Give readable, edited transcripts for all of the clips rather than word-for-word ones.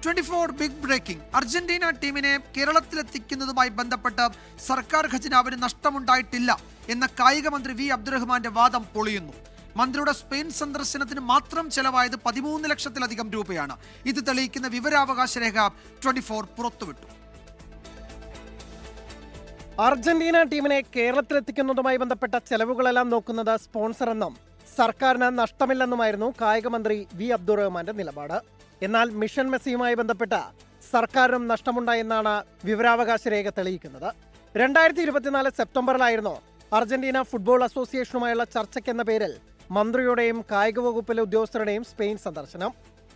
24 big breaking. Argentina ടീമിനെ കേരളത്തിലെത്തിക്കുന്നതുമായി ബന്ധപ്പെട്ട് സർക്കാർ ഖജനാവിന് നഷ്ടമുണ്ടായിട്ടില്ല എന്ന കായിക മന്ത്രി വി അബ്ദുറഹ്മാന്റെ വാദം പൊളിയുന്നു. മന്ത്രിയുടെ സ്പെയിൻ സന്ദർശനത്തിന് മാത്രം ചെലവായത് 13 ലക്ഷത്തിലധികം രൂപയാണ്. ഇത് തെളിയിക്കുന്ന വിവരാവകാശ രേഖ 24 പുറത്തുവിട്ടു. അർജന്റീന ടീമിനെ കേരളത്തിലെത്തിക്കുന്നതുമായി ബന്ധപ്പെട്ട ചെലവുകളെല്ലാം നോക്കുന്നത് സ്പോൺസർ എന്നും സർക്കാരിന് നഷ്ടമില്ലെന്നുമായിരുന്നു കായിക മന്ത്രി വി അബ്ദുറഹ്മാന്റെ നിലപാട്. എന്നാൽ മിഷൻ മെസ്സിയുമായി ബന്ധപ്പെട്ട സർക്കാരിനും നഷ്ടമുണ്ടായെന്നാണ് വിവരാവകാശ രേഖ തെളിയിക്കുന്നത്. 2024 സെപ്റ്റംബറിലായിരുന്നു അർജന്റീന ഫുട്ബോൾ അസോസിയേഷനുമായുള്ള ചർച്ചയ്ക്കെന്ന പേരിൽ മന്ത്രിയുടെയും കായിക വകുപ്പിലെ ഉദ്യോഗസ്ഥരുടെയും സ്പെയിൻ സന്ദർശനം.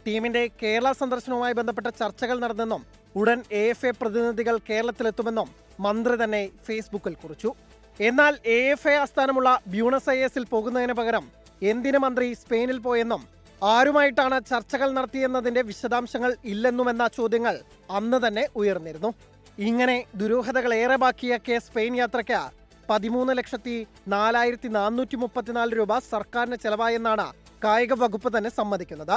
ടീമിന്റെ കേരള സന്ദർശനവുമായി ബന്ധപ്പെട്ട ചർച്ചകൾ നടന്നെന്നും ഉടൻ AFA പ്രതിനിധികൾ കേരളത്തിലെത്തുമെന്നും മന്ത്രി തന്നെ ഫേസ്ബുക്കിൽ കുറിച്ചു. എന്നാൽ AFA ആസ്ഥാനമുള്ള ബ്യൂണസ് അയേഴ്സിൽ പോകുന്നതിന് പകരം എന്തിന് മന്ത്രി സ്പെയിനിൽ പോയെന്നും ആരുമായിട്ടാണ് ചർച്ചകൾ നടത്തിയെന്നതിന്റെ വിശദാംശങ്ങൾ ഇല്ലെന്നുമെന്ന ചോദ്യങ്ങൾ അന്ന് തന്നെ ഉയർന്നിരുന്നു. ഇങ്ങനെ ദുരൂഹതകൾ ഏറെ ബാക്കിയാക്കിയ സ്പെയിൻ യാത്രയ്ക്ക് 13,04,434 രൂപ സർക്കാരിന് ചെലവായെന്നാണ് കായിക വകുപ്പ് തന്നെ സമ്മതിക്കുന്നത്.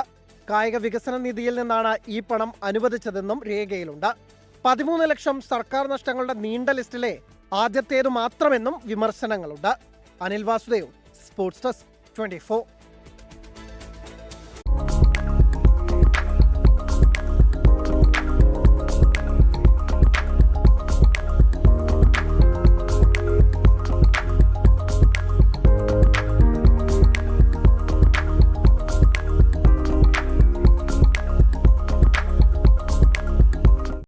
കായിക വികസന നിധിയിൽ നിന്നാണ് ഈ പണം അനുവദിച്ചതെന്നും രേഖയിലുണ്ട്. 13 ലക്ഷം സർക്കാർ നഷ്ടങ്ങളുടെ നീണ്ട ലിസ്റ്റിലെ ആദ്യത്തേതു മാത്രമെന്നും വിമർശനങ്ങളുണ്ട്. Anil Vasudev, sports desk, 24.